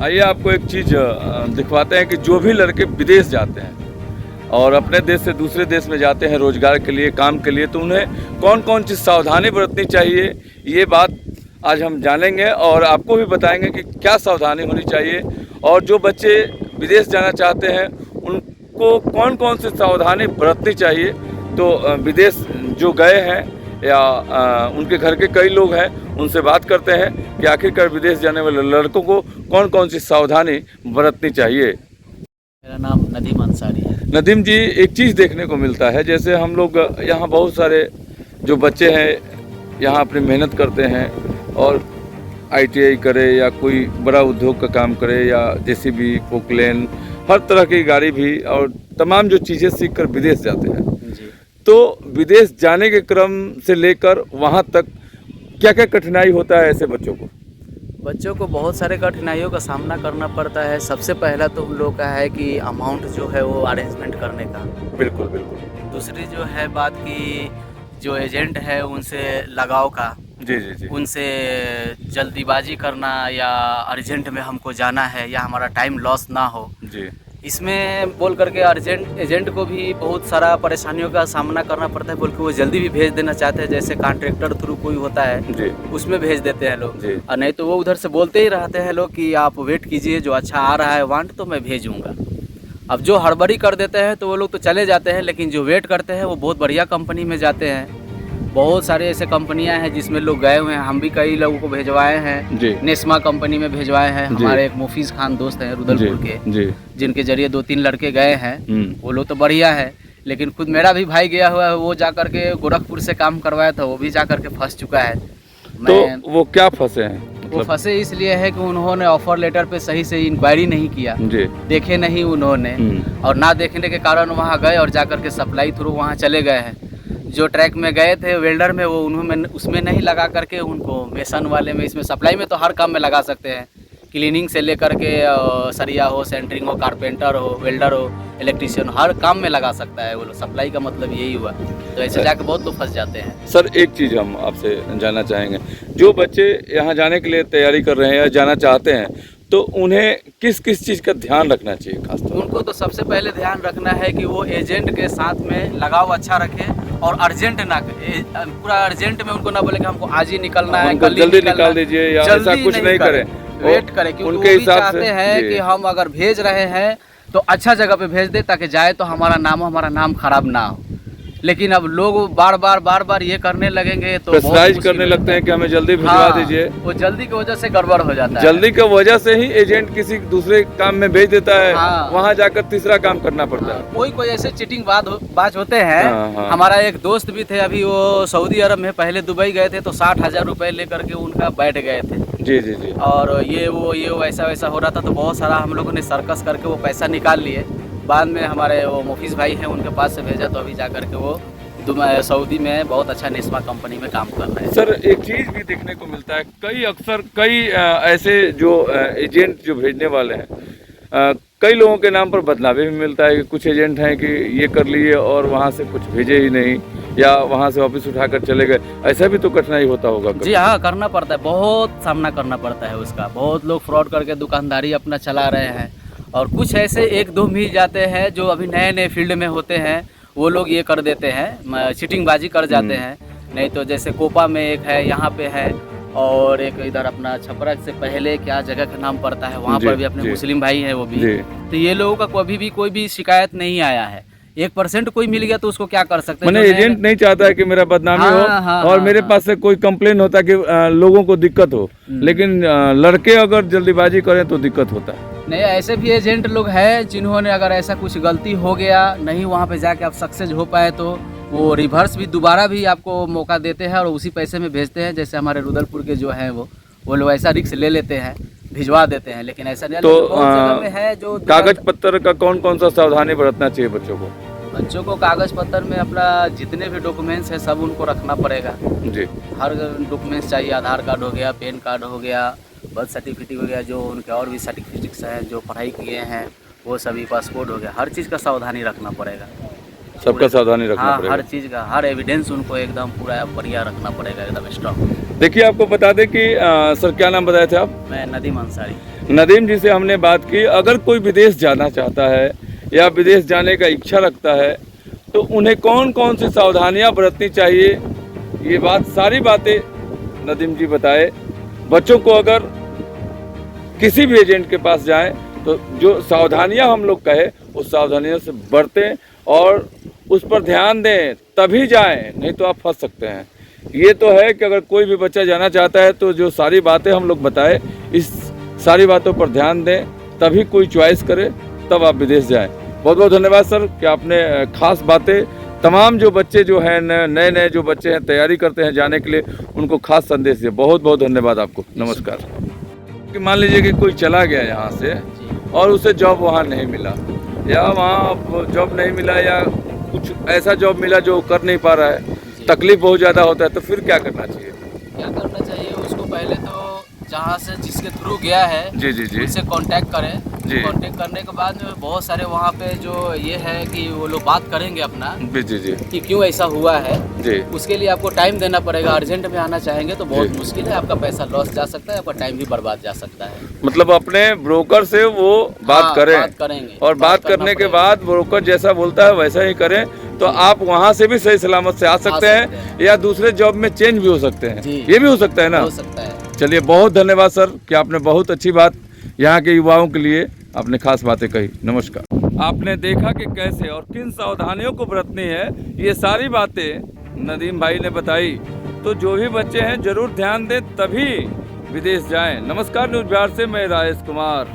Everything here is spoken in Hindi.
आइए आपको एक चीज़ दिखवाते हैं कि जो भी लड़के विदेश जाते हैं और अपने देश से दूसरे देश में जाते हैं रोजगार के लिए, काम के लिए, तो उन्हें कौन कौन सी सावधानी बरतनी चाहिए, ये बात आज हम जानेंगे और आपको भी बताएंगे कि क्या सावधानी होनी चाहिए। और जो बच्चे विदेश जाना चाहते हैं उनको कौन कौन सी सावधानी बरतनी चाहिए। तो विदेश जो गए हैं या उनके घर के कई लोग हैं, उनसे बात करते हैं कि आखिरकार विदेश जाने वाले लड़कों को कौन कौन सी सावधानी बरतनी चाहिए। मेरा नाम नदीम अंसारी है। नदीम जी, एक चीज़ देखने को मिलता है, जैसे हम लोग यहाँ बहुत सारे जो बच्चे हैं यहाँ अपनी मेहनत करते हैं और ITI करे या कोई बड़ा उद्योग का काम करे या JCB, पोकलेन, हर तरह की गाड़ी भी और तमाम जो चीज़ें सीख कर विदेश जाते हैं। जी। तो विदेश जाने के क्रम से लेकर वहाँ तक क्या क्या कठिनाई होता है ऐसे बच्चों को? बच्चों को बहुत सारे कठिनाइयों का सामना करना पड़ता है। सबसे पहला तो उन लोगों का है कि अमाउंट जो है वो अरेंजमेंट करने का। बिल्कुल बिल्कुल। दूसरी जो है बात कि जो एजेंट है उनसे लगाव का, जी जी जी। उनसे जल्दीबाजी करना या अर्जेंट में हमको जाना है या हमारा टाइम लॉस ना हो, जी इसमें बोल करके एजेंट को भी बहुत सारा परेशानियों का सामना करना पड़ता है। बोल के वो जल्दी भी भेज देना चाहते हैं, जैसे कॉन्ट्रैक्टर थ्रू कोई होता है जी उसमें भेज देते हैं लोग। जी। और नहीं तो वो उधर से बोलते ही रहते हैं लोग कि आप वेट कीजिए, जो अच्छा आ रहा है वांट तो मैं भेजूँगा। अब जो हड़बड़ी कर देते हैं तो वो लोग तो चले जाते हैं, लेकिन जो वेट करते हैं वो बहुत बढ़िया कंपनी में जाते हैं। बहुत सारे ऐसे कंपनियां हैं जिसमें लोग गए हुए हैं, हम भी कई लोगों को भेजवाए हैं। जी। नेस्मा कंपनी में भेजवाए हैं। हमारे एक मुफीज खान दोस्त हैं रुदलपुर के, जी। जिनके जरिए 2-3 लड़के गए हैं। वो लोग तो बढ़िया है, लेकिन खुद मेरा भी भाई गया हुआ है, वो जा करके गोरखपुर से काम करवाया था, वो भी जा करके फंस चुका है। तो वो क्या फंसे हैं? वो फंसे इसलिए है कि उन्होंने ऑफर लेटर पे सही से इंक्वायरी नहीं किया, जी। देखे नहीं उन्होंने, और ना देखने के कारण वहाँ गए और जा करके सप्लाई थ्रू वहाँ चले गए हैं। जो ट्रैक में गए थे वेल्डर में, वो उन्होंने उसमें नहीं लगा करके उनको मेसन वाले में, इसमें सप्लाई में तो हर काम में लगा सकते हैं, क्लीनिंग से लेकर के सरिया हो, सेंटरिंग हो, कारपेंटर हो, वेल्डर हो, इलेक्ट्रिशियन, हर काम में लगा सकता है वो लोग। सप्लाई का मतलब यही हुआ। तो ऐसे जाके बहुत लोग फंस जाते हैं। सर, एक चीज़ हम आपसे जानना चाहेंगे, जो बच्चे यहाँ जाने के लिए तैयारी कर रहे हैं या जाना चाहते हैं, तो उन्हें किस किस चीज़ का ध्यान रखना चाहिए खासतौर पर? उनको तो सबसे पहले ध्यान रखना है कि वो एजेंट के साथ में लगाव अच्छा रखें और अर्जेंट ना पूरा अर्जेंट में उनको ना बोले कि हमको आज ही निकलना है, कल जल्दी निकाल दीजिए या ऐसा कुछ नहीं करें, वेट करें। क्योंकि उनके हिसाब से चाहते हैं कि हम अगर भेज रहे हैं तो अच्छा जगह पे भेज दे, ताकि जाए तो हमारा नाम खराब ना हो। लेकिन अब लोग बार बार ये करने लगेंगे तो प्रेशराइज करने लगते हैं कि हमें जल्दी भिजवा दीजिए। वो जल्दी की वजह से गड़बड़ हो जाता है। जल्दी की वजह से ही एजेंट किसी दूसरे काम में भेज देता है। वहाँ जाकर तीसरा काम करना पड़ता है। कोई ऐसे चीटिंग बाज होते हैं। हमारा एक दोस्त भी थे, अभी वो सऊदी अरब में, पहले दुबई गए थे तो 60,000 रुपए लेकर के उनका बैठ गए थे। जी जी जी। और ये वैसा हो रहा था, तो बहुत सारा हम लोगों ने सर्कस करके वो पैसा निकाल लिए। बाद में हमारे वो मुफीस भाई हैं, उनके पास से भेजा, तो अभी जा करके वो सऊदी में बहुत अच्छा नेस्मा कंपनी में काम कर रहे हैं। सर, एक चीज़ भी देखने को मिलता है, कई ऐसे जो एजेंट जो भेजने वाले हैं, कई लोगों के नाम पर बदनामी भी मिलता है कि कुछ एजेंट हैं कि ये कर लिए और वहाँ से कुछ भेजे ही नहीं, या वहाँ से वापस उठाकर चले गए। ऐसा भी तो कठिनाई होता होगा? जी हाँ, करना पड़ता है, बहुत सामना करना पड़ता है उसका। बहुत लोग फ्रॉड करके दुकानदारी अपना चला रहे हैं, और कुछ ऐसे 1-2 मिल जाते हैं जो अभी नए फील्ड में होते हैं, वो लोग ये कर देते हैं, चीटिंगबाजी कर जाते हैं। नहीं तो जैसे कोपा में एक है, यहाँ पे है, और एक इधर अपना छपरा से पहले क्या जगह का नाम पड़ता है, वहाँ पर भी अपने मुस्लिम भाई हैं वो भी। तो ये लोगों का कोई भी शिकायत नहीं आया है। 1% कोई मिल गया तो उसको क्या कर सकते हैं? मैंने एजेंट नहीं चाहता है कि मेरा बदनामी हो और मेरे पास से कोई कंप्लेन होता है कि लोगों को दिक्कत हो, लेकिन लड़के अगर जल्दीबाजी करें तो दिक्कत होता है। नहीं, ऐसे भी एजेंट लोग हैं जिन्होंने अगर ऐसा कुछ गलती हो गया, नहीं वहाँ पे जाके आप सक्सेस हो पाए, तो वो रिवर्स भी दोबारा भी आपको मौका देते हैं और उसी पैसे में भेजते हैं। जैसे हमारे रुदलपुर के जो हैं वो लोग ऐसा रिस्क ले लेते हैं, भिजवा देते हैं, लेकिन ऐसा नहीं। तो जगह में है जो कागज पत्र का कौन सा सावधानी बरतना चाहिए बच्चों को? बच्चों को कागज पत्र में अपना जितने भी डॉक्यूमेंट्स है सब उनको रखना पड़ेगा। जी। हर डॉक्यूमेंट्स चाहिए, आधार कार्ड हो गया, पैन कार्ड हो गया, बर्थ सर्टिफिकेट हो गया, जो उनके और भी सर्टिफिकेट्स हैं जो पढ़ाई किए हैं वो सभी, पासपोर्ट हो गया, हर चीज़ का सावधानी रखना पड़ेगा। सबका सावधानी रखना पड़ेगा। हर चीज़ का, हर एविडेंस उनको एकदम पूरा बढ़िया रखना पड़ेगा, एकदम स्ट्रॉन्ग। देखिए, आपको बता दें कि सर, क्या नाम बताए थे आप? मैं नदीम अंसारी। नदीम जी से हमने बात की, अगर कोई विदेश जाना चाहता है या विदेश जाने का इच्छा रखता है तो उन्हें कौन कौन सी सावधानियां बरतनी चाहिए, ये सारी बातें नदीम जी बताए। बच्चों को अगर किसी भी एजेंट के पास जाएं तो जो सावधानियां हम लोग कहे उस सावधानियों से बरतें और उस पर ध्यान दें, तभी जाएं, नहीं तो आप फंस सकते हैं। ये तो है कि अगर कोई भी बच्चा जाना चाहता है तो जो सारी बातें हम लोग बताए, इस सारी बातों पर ध्यान दें, तभी कोई चॉइस करे, तब आप विदेश जाएं। बहुत बहुत धन्यवाद सर कि आपने खास बातें तमाम जो बच्चे जो हैं नए नए जो बच्चे हैं तैयारी करते हैं जाने के लिए, उनको खास संदेश दिए। बहुत बहुत धन्यवाद आपको, नमस्कार। कि मान लीजिए कि कोई चला गया यहाँ से और उसे जॉब वहाँ नहीं मिला, या वहाँ जॉब नहीं मिला, या कुछ ऐसा जॉब मिला जो कर नहीं पा रहा है, तकलीफ बहुत ज़्यादा होता है, तो फिर क्या करना चाहिए? क्या करना चाहिए उसको, पहले तो जहाँ से जिसके थ्रू गया है जी जी जी उनसे कांटेक्ट करें। जी। कांटेक्ट करने के बाद में बहुत सारे वहाँ पे जो ये है कि वो लोग बात करेंगे अपना जी जी जी कि क्यों ऐसा हुआ है। जी। उसके लिए आपको टाइम देना पड़ेगा। अर्जेंट में आना चाहेंगे तो बहुत जी। मुश्किल है, आपका पैसा लॉस जा सकता है, आपका टाइम भी बर्बाद जा सकता है। मतलब अपने ब्रोकर से वो बात हाँ, करें, बात करेंगे और बात करना करने के पड़ेगा। बाद ब्रोकर जैसा बोलता है वैसा ही करें, तो आप वहाँ से भी सही सलामत से आ सकते हैं, या दूसरे जॉब में चेंज भी हो सकते हैं। जी। ये भी हो सकता है ना? हो सकता है। चलिए, बहुत धन्यवाद सर कि आपने बहुत अच्छी बात यहाँ के युवाओं के लिए आपने खास बातें कही। नमस्कार। आपने देखा कि कैसे और किन सावधानियों को बरतनी है, ये सारी बातें नदीम भाई ने बताई। तो जो भी बच्चे हैं जरूर ध्यान दें, तभी विदेश जाएं। नमस्कार, न्यूज़ बिहार से मैं राजेश कुमार।